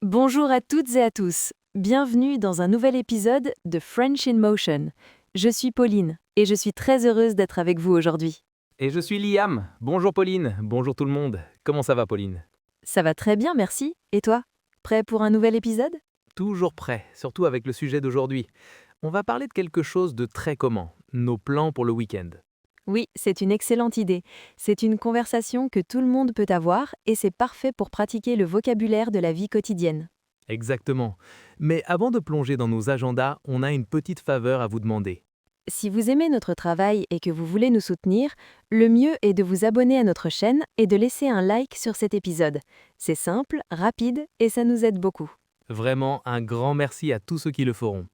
Bonjour à toutes et à tous. Bienvenue dans un nouvel épisode de French in Motion. Je suis Pauline et je suis très heureuse d'être avec vous aujourd'hui. Et je suis Liam. Bonjour Pauline, bonjour tout le monde. Comment ça va Pauline? Ça va très bien, merci. Et toi? Prêt pour un nouvel épisode? Toujours prêt, surtout avec le sujet d'aujourd'hui. On va parler de quelque chose de très commun, nos plans pour le week-end. Oui, c'est une excellente idée. C'est une conversation que tout le monde peut avoir et c'est parfait pour pratiquer le vocabulaire de la vie quotidienne. Exactement. Mais avant de plonger dans nos agendas, on a une petite faveur à vous demander. Si vous aimez notre travail et que vous voulez nous soutenir, le mieux est de vous abonner à notre chaîne et de laisser un like sur cet épisode. C'est simple, rapide et ça nous aide beaucoup. Vraiment un grand merci à tous ceux qui le feront.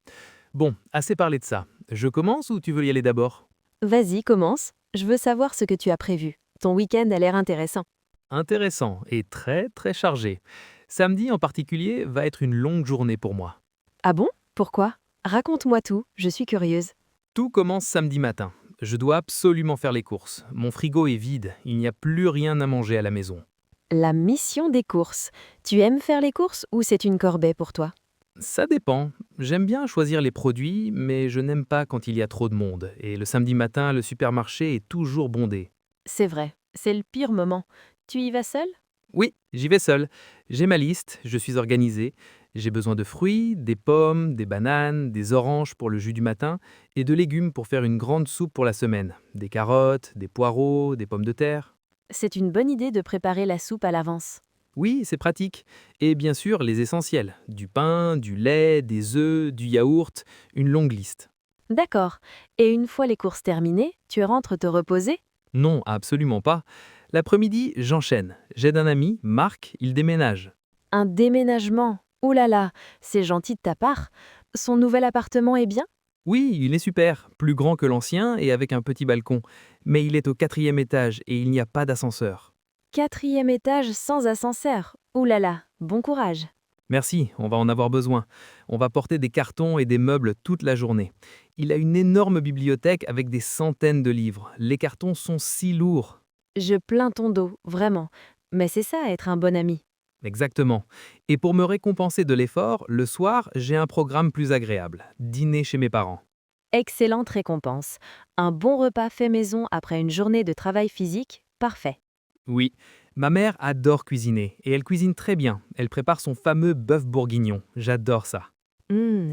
Bon, assez parlé de ça. Je commence ou tu veux y aller d'abord? Vas-y, commence. Je veux savoir ce que tu as prévu. Ton week-end a l'air intéressant. Intéressant et très très chargé. Samedi en particulier va être une longue journée pour moi. Ah bon? Pourquoi? Raconte-moi tout, je suis curieuse. Tout commence samedi matin. Je dois absolument faire les courses. Mon frigo est vide, il n'y a plus rien à manger à la maison. La mission des courses. Tu aimes faire les courses ou c'est une corvée pour toi? Ça dépend. J'aime bien choisir les produits, mais je n'aime pas quand il y a trop de monde. Et le samedi matin, le supermarché est toujours bondé. C'est vrai, c'est le pire moment. Tu y vas seul? Oui, j'y vais seul. J'ai ma liste, je suis organisé. J'ai besoin de fruits, des pommes, des bananes, des oranges pour le jus du matin et de légumes pour faire une grande soupe pour la semaine. Des carottes, des poireaux, des pommes de terre. C'est une bonne idée de préparer la soupe à l'avance. Oui, c'est pratique. Et bien sûr, les essentiels. Du pain, du lait, des œufs, du yaourt, une longue liste. D'accord. Et une fois les courses terminées, tu rentres te reposer? Non, absolument pas. L'après-midi, j'enchaîne. J'aide un ami, Marc, il déménage. Un déménagement. Ouh là là, c'est gentil de ta part. Son nouvel appartement est bien? Oui, il est super, plus grand que l'ancien et avec un petit balcon. Mais il est au 4e étage et il n'y a pas d'ascenseur. Quatrième étage sans ascenseur. Ouh là là, bon courage. Merci, on va en avoir besoin. On va porter des cartons et des meubles toute la journée. Il a une énorme bibliothèque avec des centaines de livres. Les cartons sont si lourds. Je plains ton dos, vraiment. Mais c'est ça, être un bon ami. Exactement. Et pour me récompenser de l'effort, le soir, j'ai un programme plus agréable. Dîner chez mes parents. Excellente récompense. Un bon repas fait maison après une journée de travail physique, parfait. Oui, ma mère adore cuisiner et elle cuisine très bien. Elle prépare son fameux bœuf bourguignon. J'adore ça.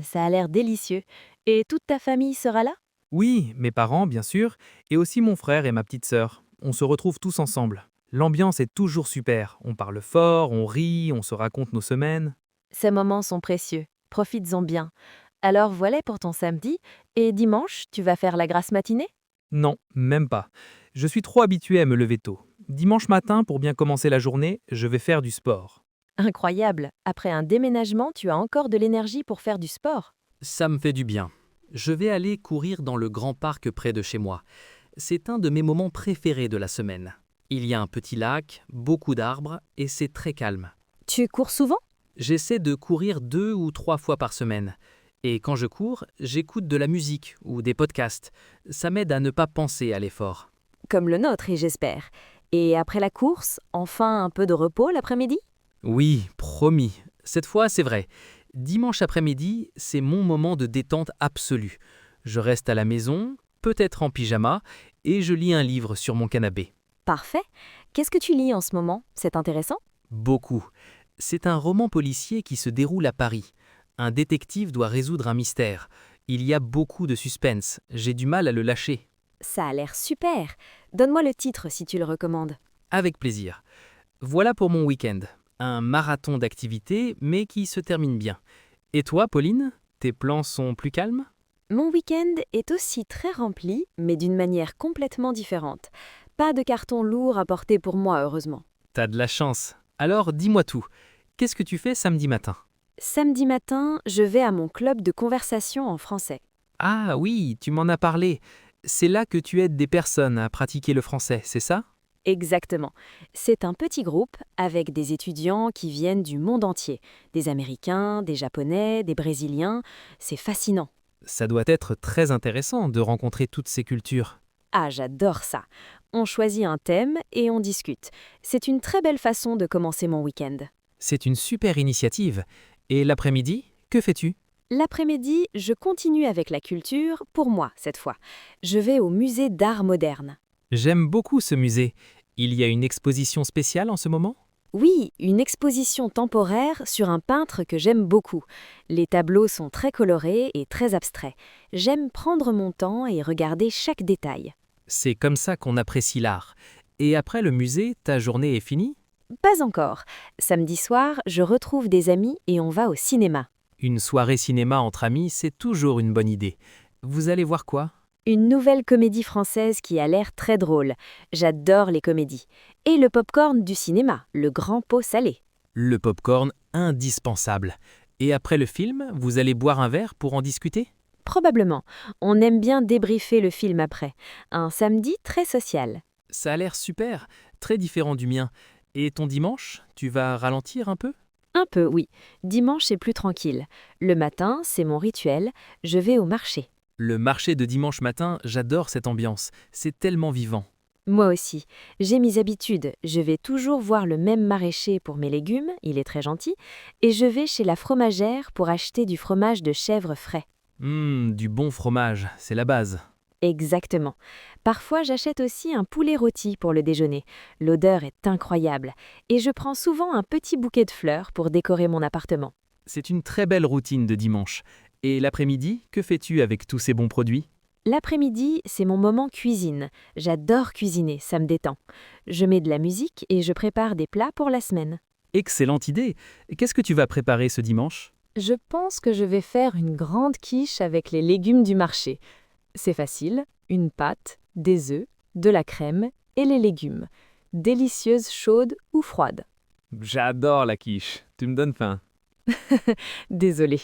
Ça a l'air délicieux. Et toute ta famille sera là? Oui, mes parents, bien sûr, et aussi mon frère et ma petite sœur. On se retrouve tous ensemble. L'ambiance est toujours super. On parle fort, on rit, on se raconte nos semaines. Ces moments sont précieux. Profites-en bien. Alors voilà pour ton samedi. Et dimanche, tu vas faire la grasse matinée? Non, même pas. Je suis trop habitué à me lever tôt. Dimanche matin, pour bien commencer la journée, je vais faire du sport. Incroyable. Après un déménagement, tu as encore de l'énergie pour faire du sport. Ça me fait du bien. Je vais aller courir dans le grand parc près de chez moi. C'est un de mes moments préférés de la semaine. Il y a un petit lac, beaucoup d'arbres et c'est très calme. Tu cours souvent? J'essaie de courir 2 ou 3 fois par semaine. Et quand je cours, j'écoute de la musique ou des podcasts. Ça m'aide à ne pas penser à l'effort. Comme le nôtre, et j'espère. Et après la course, enfin un peu de repos l'après-midi? Oui, promis. Cette fois, c'est vrai. Dimanche après-midi, c'est mon moment de détente absolue. Je reste à la maison, peut-être en pyjama, et je lis un livre sur mon canapé. Parfait. Qu'est-ce que tu lis en ce moment? C'est intéressant? Beaucoup. C'est un roman policier qui se déroule à Paris. Un détective doit résoudre un mystère. Il y a beaucoup de suspense. J'ai du mal à le lâcher. Ça a l'air super. Donne-moi le titre si tu le recommandes. Avec plaisir. Voilà pour mon week-end. Un marathon d'activités, mais qui se termine bien. Et toi, Pauline? Tes plans sont plus calmes? Mon week-end est aussi très rempli, mais d'une manière complètement différente. Pas de carton lourd à porter pour moi, heureusement. T'as de la chance. Alors dis-moi tout. Qu'est-ce que tu fais samedi matin? Samedi matin, je vais à mon club de conversation en français. Ah oui, tu m'en as parlé. C'est là que tu aides des personnes à pratiquer le français, c'est ça? Exactement. C'est un petit groupe avec des étudiants qui viennent du monde entier. Des Américains, des Japonais, des Brésiliens. C'est fascinant. Ça doit être très intéressant de rencontrer toutes ces cultures. Ah, j'adore ça. On choisit un thème et on discute. C'est une très belle façon de commencer mon week-end. C'est une super initiative. Et l'après-midi, que fais-tu? L'après-midi, je continue avec la culture, pour moi cette fois. Je vais au musée d'art moderne. J'aime beaucoup ce musée. Il y a une exposition spéciale en ce moment? Oui, une exposition temporaire sur un peintre que j'aime beaucoup. Les tableaux sont très colorés et très abstraits. J'aime prendre mon temps et regarder chaque détail. C'est comme ça qu'on apprécie l'art. Et après le musée, ta journée est finie? Pas encore. Samedi soir, je retrouve des amis et on va au cinéma. Une soirée cinéma entre amis, c'est toujours une bonne idée. Vous allez voir quoi? Une nouvelle comédie française qui a l'air très drôle. J'adore les comédies. Et le popcorn du cinéma, le grand pot salé. Le popcorn indispensable. Et après le film, vous allez boire un verre pour en discuter? Probablement. On aime bien débriefer le film après. Un samedi très social. Ça a l'air super, très différent du mien. Et ton dimanche, tu vas ralentir un peu? Un peu, oui. Dimanche, c'est plus tranquille. Le matin, c'est mon rituel. Je vais au marché. Le marché de dimanche matin, j'adore cette ambiance. C'est tellement vivant. Moi aussi. J'ai mes habitudes. Je vais toujours voir le même maraîcher pour mes légumes, il est très gentil, et je vais chez la fromagère pour acheter du fromage de chèvre frais. Du bon fromage, c'est la base. Exactement. Parfois, j'achète aussi un poulet rôti pour le déjeuner. L'odeur est incroyable. Et je prends souvent un petit bouquet de fleurs pour décorer mon appartement. C'est une très belle routine de dimanche. Et l'après-midi, que fais-tu avec tous ces bons produits? L'après-midi, c'est mon moment cuisine. J'adore cuisiner, ça me détend. Je mets de la musique et je prépare des plats pour la semaine. Excellente idée. Qu'est-ce que tu vas préparer ce dimanche? Je pense que je vais faire une grande quiche avec les légumes du marché. C'est facile, une pâte, des œufs, de la crème et les légumes. Délicieuse chaude ou froide. J'adore la quiche. Tu me donnes faim. Désolée.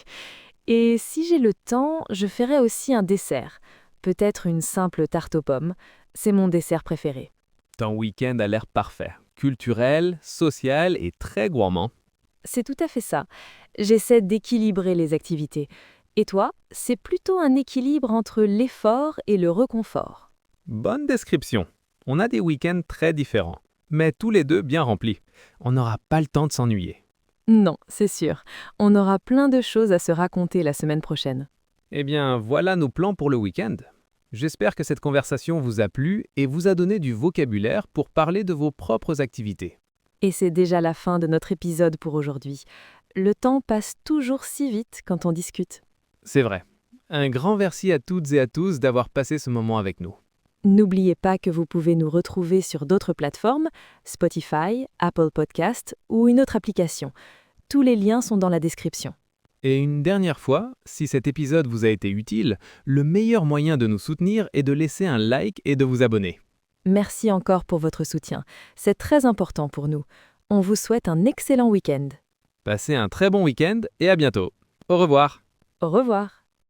Et si j'ai le temps, je ferai aussi un dessert. Peut-être une simple tarte aux pommes. C'est mon dessert préféré. Ton week-end a l'air parfait. Culturel, social et très gourmand. C'est tout à fait ça. J'essaie d'équilibrer les activités. Et toi, c'est plutôt un équilibre entre l'effort et le reconfort. Bonne description. On a des week-ends très différents, mais tous les deux bien remplis. On n'aura pas le temps de s'ennuyer. Non, c'est sûr. On aura plein de choses à se raconter la semaine prochaine. Eh bien, voilà nos plans pour le week-end. J'espère que cette conversation vous a plu et vous a donné du vocabulaire pour parler de vos propres activités. Et c'est déjà la fin de notre épisode pour aujourd'hui. Le temps passe toujours si vite quand on discute. C'est vrai. Un grand merci à toutes et à tous d'avoir passé ce moment avec nous. N'oubliez pas que vous pouvez nous retrouver sur d'autres plateformes, Spotify, Apple Podcast ou une autre application. Tous les liens sont dans la description. Et une dernière fois, si cet épisode vous a été utile, le meilleur moyen de nous soutenir est de laisser un like et de vous abonner. Merci encore pour votre soutien. C'est très important pour nous. On vous souhaite un excellent week-end. Passez un très bon week-end et à bientôt. Au revoir. Au revoir.